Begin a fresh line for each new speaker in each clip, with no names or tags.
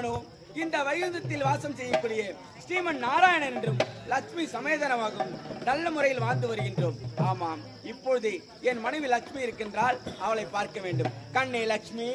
நானோ இந்த வைகுந்தத்தில் வாசம் செய்யக்கூடிய ஸ்ரீமன் நாராயணன் என்றும் லட்சுமி சமேதனமாகவும் நல்ல முறையில் வாழ்ந்து வருகின்றோம். ஆமாம், இப்பொழுது என் மனைவி லட்சுமி இருக்கின்றால் அவளை பார்க்க வேண்டும். கண்ணே லட்சுமி.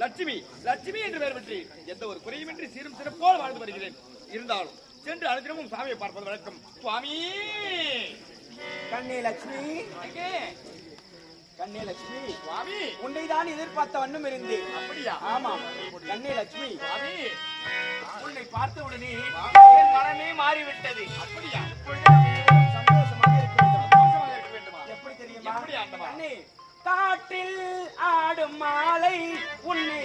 லட்சுமி லட்சுமி என்று பெயர் பெற்று எந்த ஒரு குறையுமின்றி சீரும் சிறப்போடு வாழ்ந்து வருகிறேன். இருந்தாலும் சென்று அனுதினமும் சாமியை பார்ப்பது வழக்கம். சுவாமி.
கண்ணே லட்சுமி. கண்ணே லட்சுமி.
சுவாமி,
உன்னைதான் எதிர்பார்த்த வண்ணம் இருந்தேன்.
அப்படியா?
ஆமாம் கண்ணே லட்சுமி.
சுவாமி,
உன்னை பார்த்த உடனே என் மனமே மாறிவிட்டது.
அப்படியா?
சந்தோஷமாக இருக்க
வேண்டுமா?
எப்படி தெரியுமா?
எப்படி ஆண்டவா?
கண்ணே, காற்றில் ஆடும் மாலை உன்னை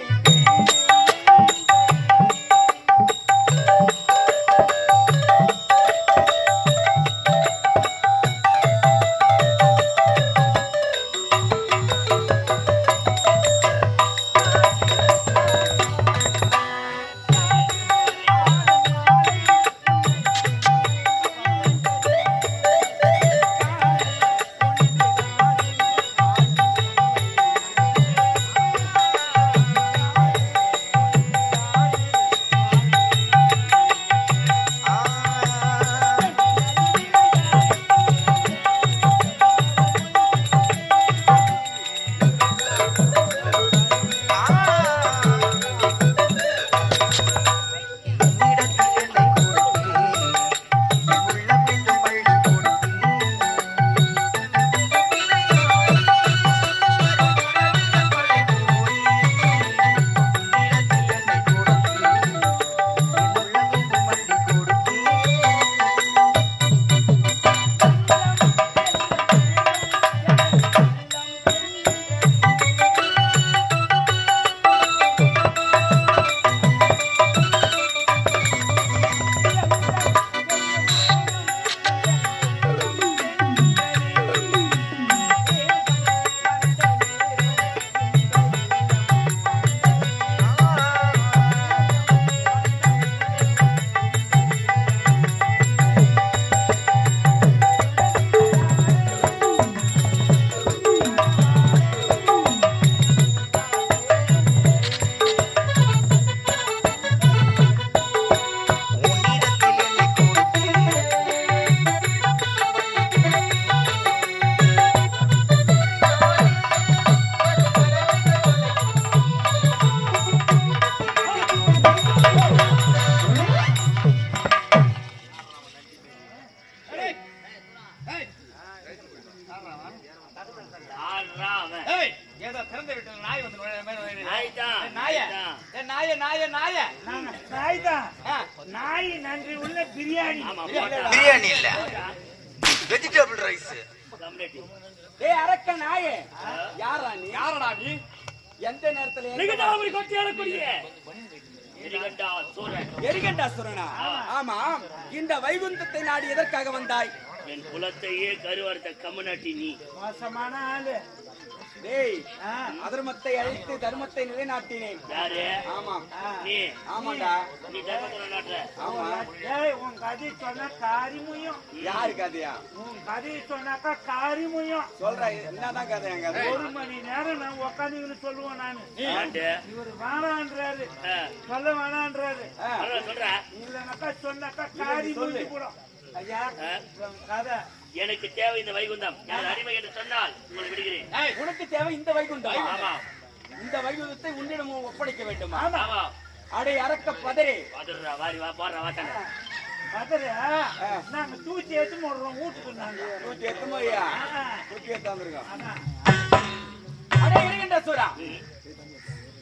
ஏய்,
ஆடுறா அவன்.
ஏய், ஏதோ திறந்த வீட்டுல நாய் வந்து நுழையிற மாதிரி நுழையுது.
நாய்தான்,
ஏய், நாயே.
நாய்தான்.
ஏய், நாயே, நாயே, நாயே.
நாய் தான்.
ஆ,
நாய் நன்றி உள்ள பிரியாணி.
ஆமா,
பிரியாணி.
போடா.
பிரியாணி இல்ல வெஜிடபிள் ரைஸ்.
கம்ப்ளீட்.
டேய் அரக்க நாயே, யாரா நீ?
யாரடா நீ?
எந்த நேரத்துல
நிகண்டாபுரி கொட்டியாடக்கூடிய எரிகண்டா சூரன்.
எரிகண்டாசுரனா? ஆமா, இந்த வைகுந்தத்தை நாடி எதற்காக வந்தாய்?
என் குலத்தையே கருவார்த்த கம்முனாட்டி நீ.
மோசமான ஆளு.
டேய், அதர்மத்தை அழித்து தர்மத்தை நிலைநாட்டினேன்.
யாரு?
ஆமா,
நீ.
ஆமாண்டா.
நீ தர்மத்தை நாட்டுற.
ஆமா.
ஏய், உன் கதை சொன்னா காரி முயும்.
யாரு கதையா
உன் கதையை சொன்னாக்கா காரி முயும்.
சொல்ற? என்னதான் கதை என் கதை?
1 மணி நேரம் நான் உட்காந்து சொல்லுவேன் நானு.
ஆண்டு.
இவர் வேணான்றாரு, சொல்ல வேணான்றாரு.
அதான் சொல்ற.
இல்லைனாக்கா சொன்னாக்கா காரி முடிஞ்சு போடும். ஐயா, உன் கதை
எனக்கு தேவை இந்த வைகுந்தம். யார் அடிமை என்று சொன்னால் உங்களை விடுகிறேன்.
ஏய்,
உனக்கு தேவை இந்த வைகுண்டம்.
ஆமா,
இந்த வைகுந்தத்தை உன்னிடம் ஒப்படைக்க வேண்டுமா?
ஆமா.
அடே அரக்க பதரே,
பாத்துடுறா, வாரி வா, போடுறா, வாத்தானே.
கதறு. நாங்க தூச்சி ஏத்து போடுறோம் வீட்டுக்கு. நாங்க
தூக்கி எத்துமையா தூக்கி எத்தாந்துருக்கோம்.
அதான்.
அடே எரிகண்டாசுரா,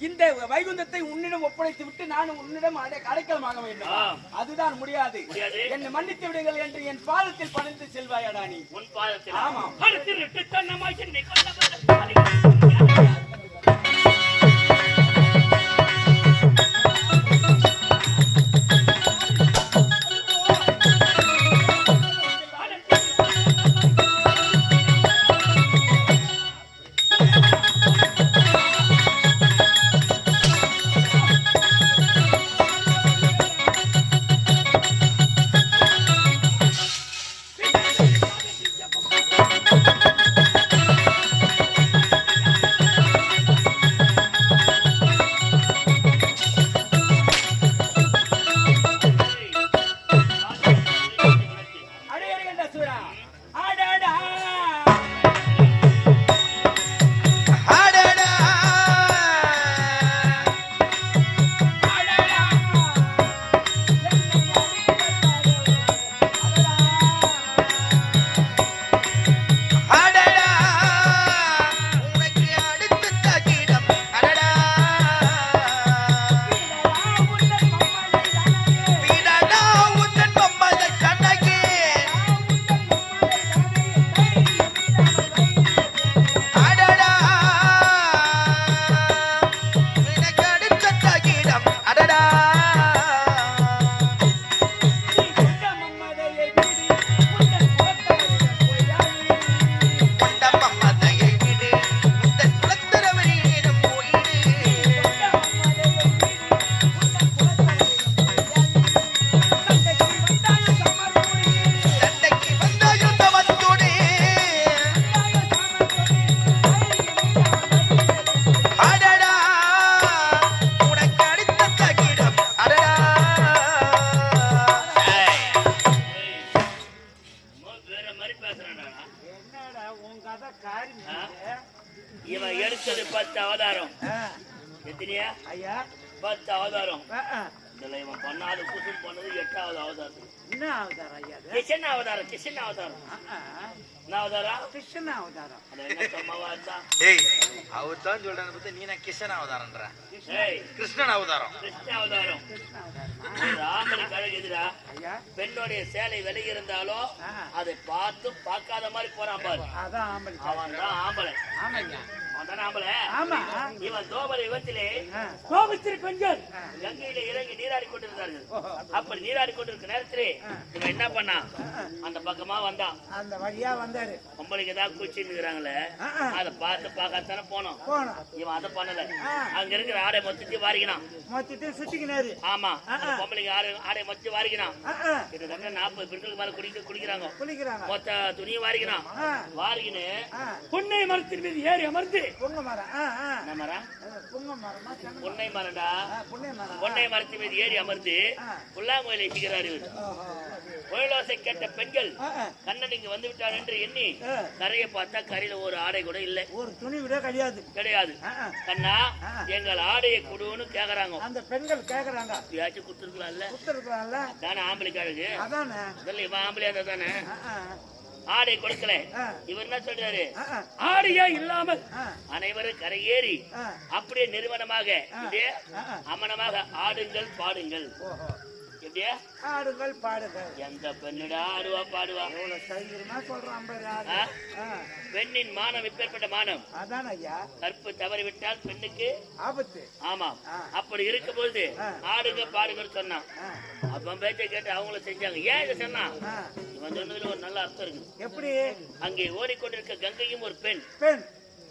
இந்த வைகுந்தத்தை உன்னிடம் ஒப்படைத்து விட்டு நான் உன்னிடம் அடைக்கலமாக வேண்டும்.
ஆம்.
அதுதான் முடியாது.
முடியாது.
என்னை மன்னித்து விடுங்கள் என்று என் பாதத்தில் பணிந்து செல்வாயடா நீ.
உன் பாதத்தில்.
ஆமா.
அடுத்து விட்டு தன்னமாய் என்னை கொல்ல
அடே எரிகண்டாசுரா, ஆடாடா
அடடா
ஆடாடா
அடடா உனக்கு அடுத்த தகிடம். அடடா வீடடா உந்தன் பொம்மத கண்ணகி. அடடா உனக்கு அடுத்த தகிடம். அடடா கொண்ட மம்மதையை விடு உந்தன் குலத்தரவரிடம் போயிடு. சண்டைக்கு வந்தாயோ தவத்தோடு. அடடா உனக்கு அடுத்த தகிடம். அடடா
வேற மாதிரி பேசுறான்டா.
என்னடா உன் கதை காரி முடிஞ்சு.
இவன் எடுத்தது 10 அவதாரம். எத்தனையா?
ஐயா,
10 அவதாரம்.
ஆ.
இதுல இவன் பண்ணாத குசும் பண்ணது 8வது அவதாரம்.
என்ன அவதாரம் ஐயா அது?
கிருஷ்ண அவதாரம், கிருஷ்ண அவதாரம். என்ன அவதாரம்?
கிருஷ்ண அவதாரம்.
அது என்ன சம்பவம் இருந்தா?
ஏய் அவர் தான் சொல்றான்னு பார்த்தா நீ நான் கிருஷ்ணன் அவதாரன்ற.
ஏய்,
கிருஷ்ணன் அவதாரம்.
கிருஷ்ண அவதாரம்.
கிருஷ்ண அவதாரம்.
ஒரு ஆம்பளைக்கு அழகு எதிரா?
ஐயா,
பெண்ணுடைய சேலை விலகி இருந்தாலும் அதை பார்த்து பார்க்காத மாதிரி போறான் பாரு.
அதான் ஆம்பளை.
அவன் தான் ஆம்பளை.
ஆமாய்யா.
அவன் தானே ஆம்பளை.
ஆமா.
இவன் தோபர யுகத்திலே
கோபத்திரி பெண்கள்
கங்கையில இறங்கி நீராடி கொண்டிருந்தார்கள். அப்படி நீராடி கொண்டிருக்க நேரத்திலே இவன் என்ன பண்ணான்? அந்த பக்கமா வந்தான்.
அந்த வழியா வந்தாரு.
பொம்பளைக்கு ஏதாவது குச்சின்னு இருக்கிறாங்களே, அதை பார்த்து பார்க்கத்தானே போனோம்.
போனோம்.
இவன் அதை பண்ணல. அங்க இருக்கிற ஆடை மொத்தத்தையும் வாரிக்கினான்.
மொத்தத்தை சுத்திக்கினாரு.
ஆமா, அந்த பொம்பளைக்கு ஆடை மொத்தத்தையும் வாரிக்கினான். கிட்டத்தட்ட 40 பெண்களுக்கு மேல குடிக்கிறாங்க.
குளிக்கிறாங்க.
மொத்த துணியும் வாரிக்கினான். வாரிக்கின்னு
புன்னை மரத்தின் மீது ஏறி அமர்ந்து புங்க மரம்.
என்ன மரம்?
புங்க மரமா?
பொன்னை மரம்டா.
புன்னை மரம்.
பொன்னை மரத்தின் மீது ஏறி அமர்ந்து புல்லாங்குழலை செய்கிறார் இவர். குழலோசை கேட்ட பெண்கள் கண்ணன் இங்கு வந்து விட்டார் என்று எண்ணி கரையை பார்த்தா கரையில ஒரு ஆடை கூட இல்லை.
ஒரு துணி விட கிடையாது.
கிடையாது. கண்ணா, எங்கள் ஆடையை கொடுன்னு கேக்குறாங்க.
அந்த பெண்கள் கேக்குறாங்க.
யாச்சும் குடுத்துருக்கலாம்ல?
குடுத்துருக்கலாம்ல?
தானே ஆம்பளைக்கு அழகு.
அதானே.
இவன் ஆம்பளையா இருந்தா தானே. ஆடை கொடுக்கல.
ஆ.
இவர் என்ன சொல்றாரு?
ஆ.
ஆடையா இல்லாமல்
ஆ.
அனைவரும் கரையேறி
ஆ.
அப்படியே நிறுவனமாக இப்படியே
ஆ.
அமனமாக ஆடுங்கள் பாடுங்கள்.
ஓஹோ.
எப்படியே
ஆடுங்கள் பாடுங்கள்.
எந்த பெண்ணிடா ஆடுவா பாடுவா?
எவ்வளவு தைரியமா சொல்றான் பாரு ஆளு.
ஆ?
ஆ.
பெண்ணின் மானம் இப்பேற்பட்ட மானம்.
அதான் ஐயா
கற்பு தவறிவிட்டால் பெண்ணுக்கு
ஆபத்து.
ஆமாம்.
ஆ.
அப்படி இருக்கும்போது
ஆ.
ஆடுங்க பாடுங்கன்னு சொன்னான்.
ஆ.
அப்ப பேச்சை கேட்டு அவங்களும் செஞ்சாங்க. ஏன் இதை சொன்னான்?
ஆ.
இவன் சொன்னதுல ஒரு நல்ல அர்த்தம் இருக்கு.
எப்படி?
அங்கே ஓடிக்கொண்டிருக்க கங்கையும் ஒரு பெண்.
பெண்.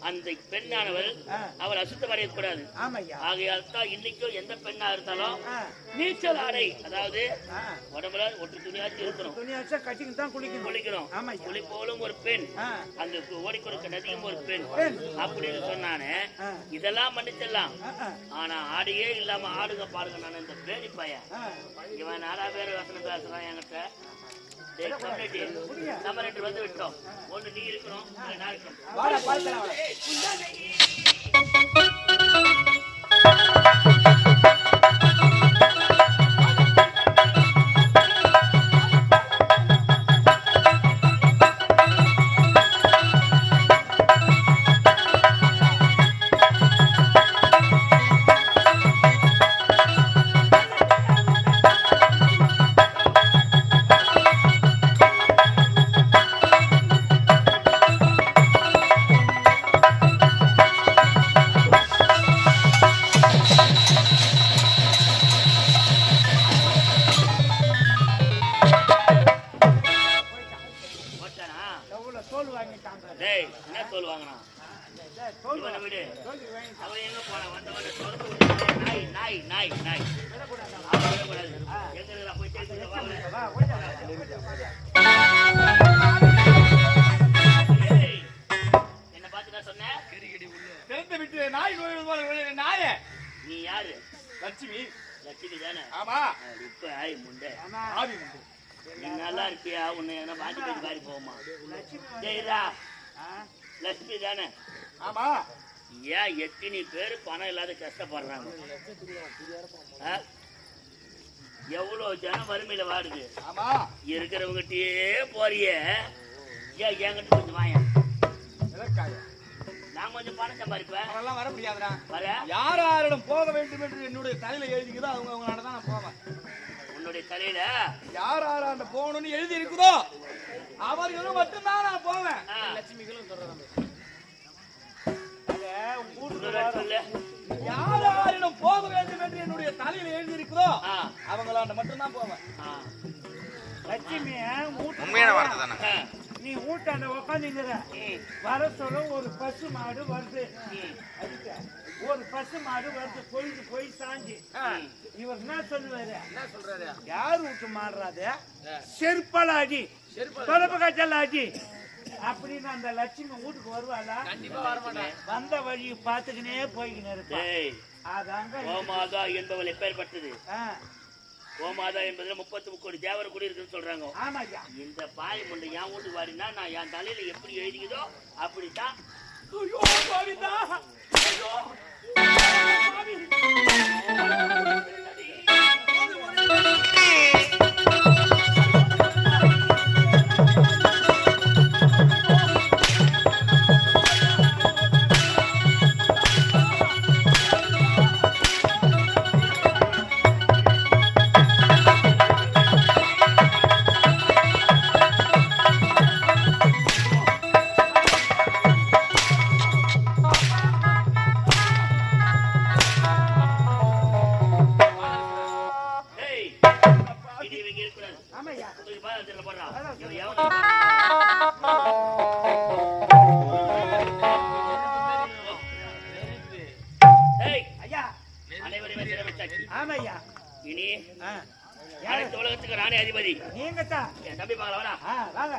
அந்த பெண்ணானவள்
ஆ.
அவள் அசுத்தம் அடையக்கூடாது.
ஆமையா.
ஆகையால் தான் இன்னைக்கும் எந்த பெண்ணா இருந்தாலும்
ஆ.
நீச்சல் ஆடை, அதாவது
ஆ.
உடம்புல ஒட்டு துணியாச்சு இருக்கணும்,
துணியாச்சா கட்டிக்கு தான் குளிக்கணும்.
குளிக்கணும்.
ஆமையா.
குளிப்போலும் ஒரு பெண்,
ஆ.
அங்க ஓடிக்கொடுக்க நதியும் ஒரு பெண்
பெண்.
அப்படின்னு சொன்னானே.
ஆ.
இதெல்லாம் மன்னிச்சிடலாம்.
ஆ.
ஆனா ஆடையே இல்லாம ஆடுங்க பாடுங்க நான் இந்த பேணி பையன்
ஆ.
இவன் நாடா பேர் வசனம் பேசுறான் என்கிட்ட. டேய் கம்யூனிட்டி, நம்ம 2 வந்து விட்டோம். ஒண்ணு நீ இருக்கணும், இல்ல நான் இருக்கணும்.
வாடா பார்க்கலாம்.
போட்டானா?
எவ்வளவு தோல் வாங்கிட்டாங்க.
டேய் என்ன சொல்லுவாங்கண்ணா?
டேய், தோல்
இவனை விடு.
தோல் வாங்கி
அவன் எங்க போனா? வந்தவன சொர்க்க விட்டு நாய் நாய் நாய் நாய் அவன் விடக்கூடாது. எங்க இருக்கிறா? போய் சேர்த்து வா.
வா கொஞ்சம்
ஏய், என்ன பார்த்து என்ன சொன்ன?
திறந்து விட்டு நாய் நோய் போல நாயே.
நீ யாரு?
லட்சுமி.
லட்சுமி தானே?
ஆமா.
இப்ப ஆய் முண்டை.
ஆவி உண்டு.
நீ நல்லா இருப்பியா? உன்னை என்ன பாட்டி பேசி பாரி போகுமா?
லட்சுமி
ஜெயதா, லட்சுமி தானே?
ஆமா.
ஏன் எத்தனை பேர் பணம் இல்லாத கஷ்டப்படுறாங்க? ஆ? எவ்வளவு ஜனம் வறுமையில வாடுது.
ஆமா.
இருக்கிறவங்கிட்டயே போறியே, ஏன் என்கிட்ட கொஞ்சம் வாயேன்.
இலக்காய.
நான் கொஞ்சம் பணம் சம்பாதிப்பேன்.
அவரெல்லாம் வர முடியாதுடா.
வர
யார் யாரிடம் போக வேண்டும் என்று என்னுடைய தலையில எழுதிக்குதோ அவங்களால தான் நான் போவேன்.
உன்னுடைய தலையில
யார் யாராண்ட போகணும்னு எழுதி இருக்குதோ அவர்களும் மட்டும்தான் நான் போவேன்.
லட்சுமிகளும்
வீட்டுக்கு
சொல்லு.
யார் யாரிடம் போக வேண்டும் என்று என்னுடைய தலையில எழுதி இருக்குதோ
ஆ,
அவங்களாண்ட மட்டும்தான் போவேன்.
ஆ,
லட்சுமி
உண்மையான வார்த்தை தானே.
ஆ,
நீ வீட்டாண்ட உக்காந்துங்கிற
ம்,
வர சொல்ல ஒரு பசு மாடு வருது.
ம்,
அதுக்கு ஒரு பசு மாடு வருது பொழுது போய் சாஞ்சி.
ம்.
இவர் என்ன சொல்லுவாரு?
என்ன சொல்றாரு?
யார் வீட்டு மாடுறாது? செருப்பால அடி, தொடப்பு காய்ச்சல் அடி அப்படின்னு அந்த லட்சுமி வீட்டுக்கு வருவாளா? வந்த வழி பாத்துக்கினே போய்கின்னு இருப்பா.
டேய்,
அதாங்க
கோமாதா என்பவள் எப்பேற்பட்டது?
ஆ,
கோமாதா என்பதுல 33 கோடி தேவர் கூட இருக்குன்னு சொல்றாங்க.
ஆமாய்யா.
இந்த பாய் முண்டை என் வீட்டுக்கு வாடினா நான் என் தலையில எப்படி எழுதிக்குதோ அப்படித்தான்.
ஐயோ கோவிந்தா. ஐயோ.
டேய், இடி இவங்க இருக்கக்கூடாது.
ஆமாய்யா.
தூக்கி பாதத்துல போடுறா.
அதான்
இவன் எவன்? டேய்,
ஐயா.
அனைவரையுமே சிறப்பிச்சாச்சு.
ஆமாய்யா.
இனி
ஆ,
அனைத்து உலகத்துக்கு நானே அதிபதி.
நீங்க தான்.
என் தம்பி பார்க்கலாம்.
ஆ, வாங்க.